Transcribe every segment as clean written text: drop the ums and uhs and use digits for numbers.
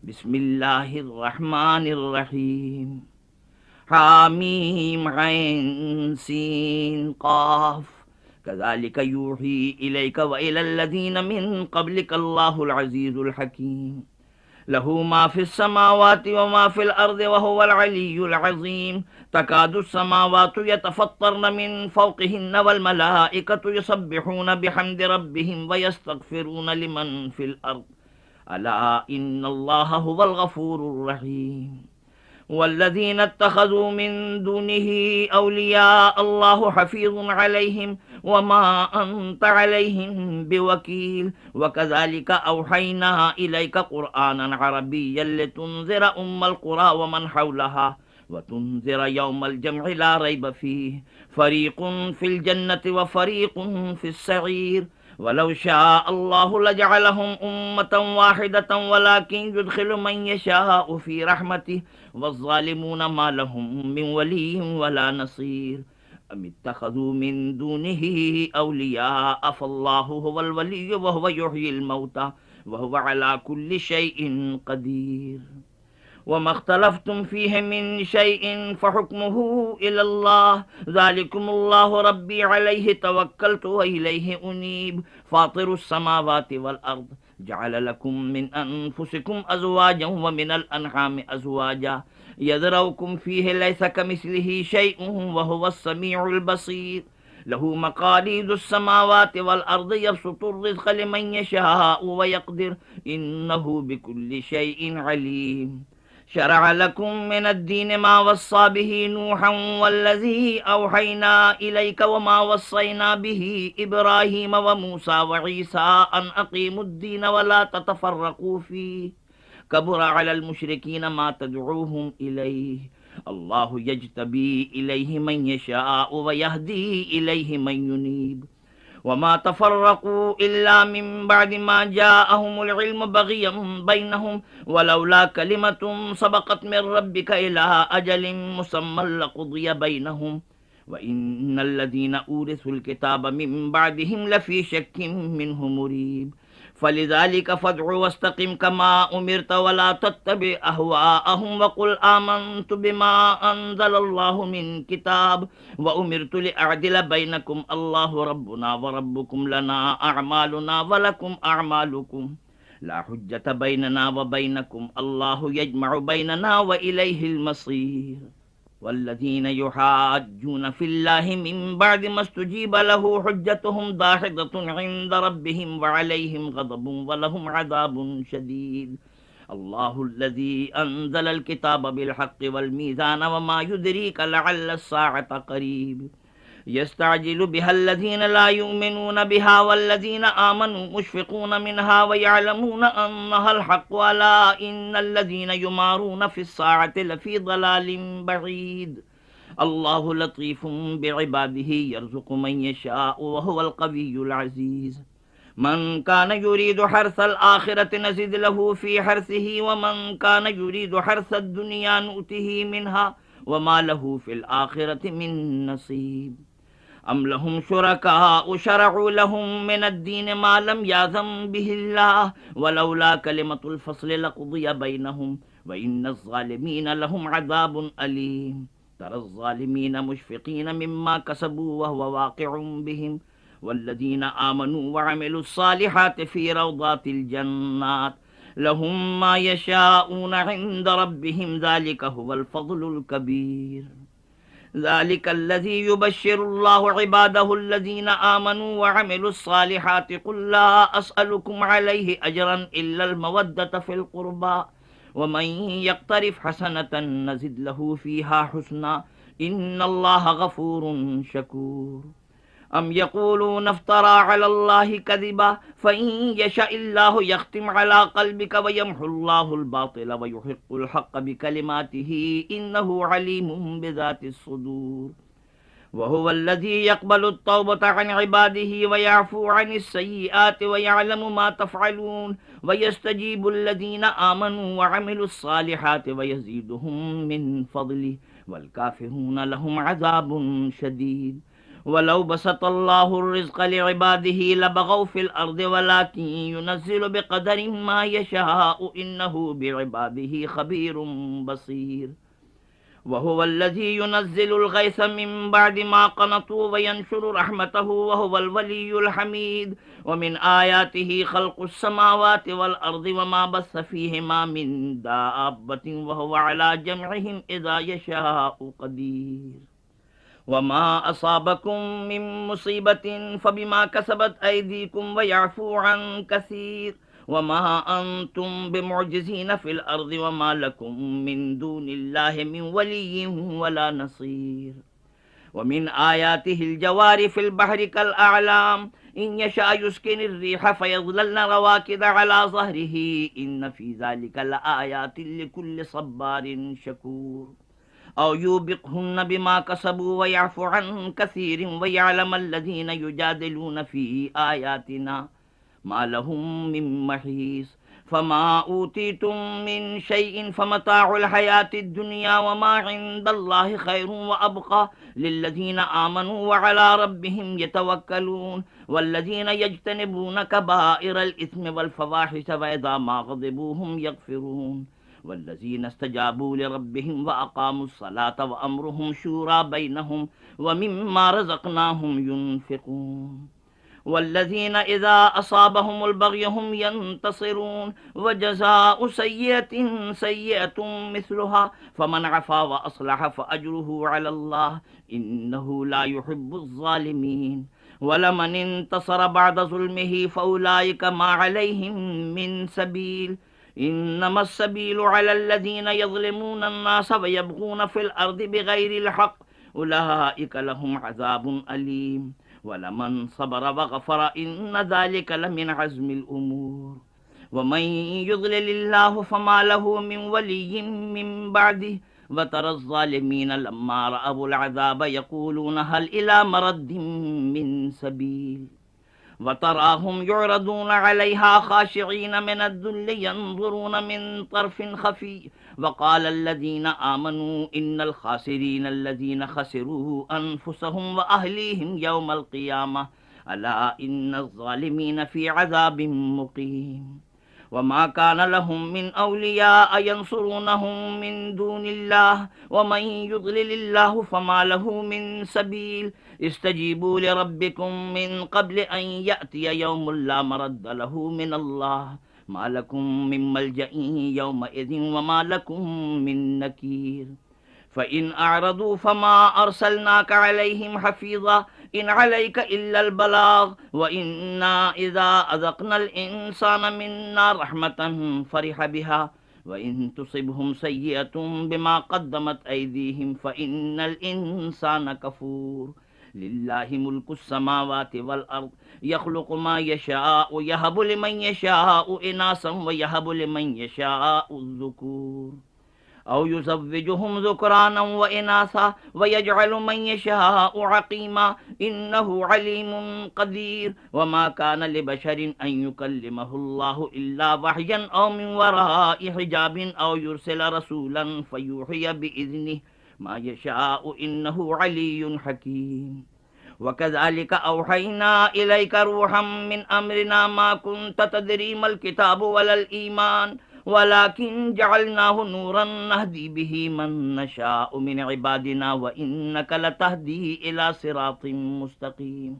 بسم اللہ الرحمن الرحیم حامیم عین سین قاف كذلك يوحي إليك وإلى الذين من قبلك الله العزيز الحكيم له ما في السماوات وما في الأرض وهو العلي العظيم تكاد السماوات يتفطرن من فوقهن والملائكة يسبحون بحمد ربهم ويستغفرون لمن في الأرض ألا إن الله هو الغفور الرحيم والذين اتخذوا من دونه أولياء الله حفيظ عليهم وما أنت عليهم بوكيل وكذلك أوحينا إليك قرآنا عربيا لتنذر القرى ومن حولها وتنذر يوم الجمع لا ريب فيه فريق في الجنة وفريق في السعير ولو شاء الله لجعلهم أمة واحدة ولكن يدخل من يشاء في رحمته والظالمون ما لهم من ولي ولا نصير أم اتخذوا من دونه أولياء فالله هو الولي وهو يحيي الموتى وهو على كل شيء قدير وما اختلفتم فيه من شيء فحكمه إلى الله ذلكم الله ربي عليه توكلت وإليه أنيب فاطر السماوات والأرض جعل لكم من أنفسكم أزواجا ومن الأنعام أزواجا يذرؤكم فيه ليس كمثله شيء وهو السميع البصير له مقاليد السماوات والأرض يبسط الرزق لمن يشاء ويقدر إنه بكل شيء عليم شرع لكم من الدين ما وصى به نوحا والذي أوحينا إليك وما وصينا به إبراهيم وموسى وعيسى أن أقيموا الدين ولا تتفرقوا فيه كبر على المشركين ما تدعوهم إليه الله يجتبي إليه من يشاء ويهدي إليه من ينيب وما تفرقوا إلا من بعد ما جاءهم العلم بغيا بينهم ولولا كلمة سبقت من ربك إلى أجل مسمى لقضي بينهم وإن الذين أورثوا الكتاب من بعدهم لفي شك منه مريب فلذلك فادع واستقم كما أمرت ولا تتبع أهواءهم وقل آمنت بما أنزل الله من كتاب وأمرت لأعدل بينكم الله ربنا وربكم لنا أعمالنا ولكم أعمالكم لا حجة بيننا وبينكم الله يجمع بيننا وإليه المصير والذين يحاجون في الله من بعد ما استجيب له حجتهم داحضة عند ربهم وعليهم غضب ولهم عذاب شديد الله الذي أنزل الكتاب بالحق والميزان وما يدريك لعل الساعة قريب يستعجل بها الذين لا يؤمنون بها والذين آمنوا مشفقون منها ويعلمون أنها الحق ألا إن الذين يمارون في الساعة لفي ضلال بعيد الله لطيف بعباده يرزق من يشاء وهو القوي العزيز من كان يريد حرث الآخرة نزد له في حرثه ومن كان يريد حرث الدنيا نؤته منها وما له في الآخرة من نصيب أم لهم شركاء شرعوا لهم من الدين ما لم يأذن به الله ولولا كلمة الفصل لقضي بينهم وإن الظالمين لهم عذاب أليم ترى الظالمين مشفقين مما كسبوا وهو واقع بهم والذين آمنوا وعملوا الصالحات في روضات الجنات لهم ما يشاءون عند ربهم ذلك هو الفضل الكبير ذلك الذي يبشر الله عباده الذين آمنوا وعملوا الصالحات قل لا أسألكم عليه أجرا إلا المودة في القربى ومن يقترف حسنة نزد له فيها حسنا إن الله غفور شكور أم يقولون افترى على الله كذبا فإن يشاء الله يختم على قلبك ويمحو الله الباطل ويحق الحق بكلماته إنه عليم بذات الصدور وهو الذي يقبل التوبة عن عباده ويعفو عن السيئات ويعلم ما تفعلون ويستجيب الذين آمنوا وعملوا الصالحات ويزيدهم من فضله والكافرون لهم عذاب شديد وَلَوْ بَسَطَ اللَّهُ الرِّزْقَ لِعِبَادِهِ لَبَغَوْا فِي الْأَرْضِ وَلَكِنْ يُنَزِّلُ بِقَدَرٍ مَا يَشَاءُ إِنَّهُ بِعِبَادِهِ خَبِيرٌ بَصِيرٌ وهو الذي ينزل الغيث من بعد ما قنطوا وينشر رحمته وهو الولي الحميد ومن آياته خلق السماوات والأرض وما بث فيهما من دابة وهو على جمعهم إذا يشاء قدير وما أصابكم من مصيبة فبما كسبت أيديكم ويعفو عن كثير وما أنتم بمعجزين في الأرض وما لكم من دون الله من ولي ولا نصير ومن آياته الجوار في البحر كالأعلام إن يشاء يسكن الريح فيظللن رواكد على ظهره إن في ذلك لآيات لكل صبار شكور أو يوبقهن بما كسبوا ويعفو عن كثير ويعلم الذين يجادلون في آياتنا ما لهم من محيص فما أوتيتم من شيء فمتاع الحياة الدنيا وما عند الله خير وأبقى للذين آمنوا وعلى ربهم يتوكلون والذين يجتنبون كبائر الإثم والفواحش وإذا ما غضبوا هم يغفرون والذين استجابوا لربهم وأقاموا الصلاة وأمرهم شورى بينهم ومما رزقناهم ينفقون والذين إذا أصابهم البغي هم ينتصرون وجزاء سيئة سيئة مثلها فمن عفا وأصلح فأجره على الله إنه لا يحب الظالمين ولمن انتصر بعد ظلمه فأولئك ما عليهم من سبيل إنما السبيل على الذين يظلمون الناس ويبغون في الأرض بغير الحق أولئك لهم عذاب أليم ولمن صبر وغفر إن ذلك لمن عزم الأمور ومن يضلل الله فما له من ولي من بعده وترى الظالمين لما رأوا العذاب يقولون هل إلى مرد من سبيل وتراهم يعرضون عليها خاشعين من الذل ينظرون من طرف خفي وقال الذين آمنوا إن الخاسرين الذين خسروا أنفسهم وأهليهم يوم القيامة ألا إن الظالمين في عذاب مقيم وما كان لهم من أولياء ينصرونهم من دون الله ومن يضلل الله فما له من سبيل استجيبوا لربكم من قبل أن يأتي يوم لا مرد له من الله ما لكم من ملجأ يومئذ وما لكم من نكير فإن أعرضوا فما أرسلناك عليهم حفيظا إن عليك إلا البلاغ وإنا إذا أذقنا الإنسان منا رحمة فرح بها وإن تصبهم سيئة بما قدمت أيديهم فإن الإنسان كفور لله ملك السماوات والأرض يخلق ما يشاء يهب لمن يشاء إناثا ويهب لمن يشاء الذكور أو يزوجهم ذكرانا وإناثا ويجعل من يشاء عقيما إنه عليم قدير وما كان لبشر أن يكلمه الله إلا وحيا أو من وراء حجاب أو يرسل رسولا فيوحي بإذنه ما يشاء إنه علي حكيم وكذلك أوحينا إليك روحا من أمرنا ما كنت تدري ما الكتاب ولا الإيمان ولكن جعلناه نورا نهدي به من نشاء من عبادنا وإنك لتهدي إلى صراط مستقيم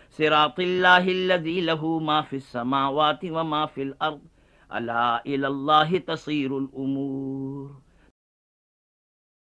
صراط الله الذي له ما في السماوات وما في الأرض ألا إلى الله تصير الأمور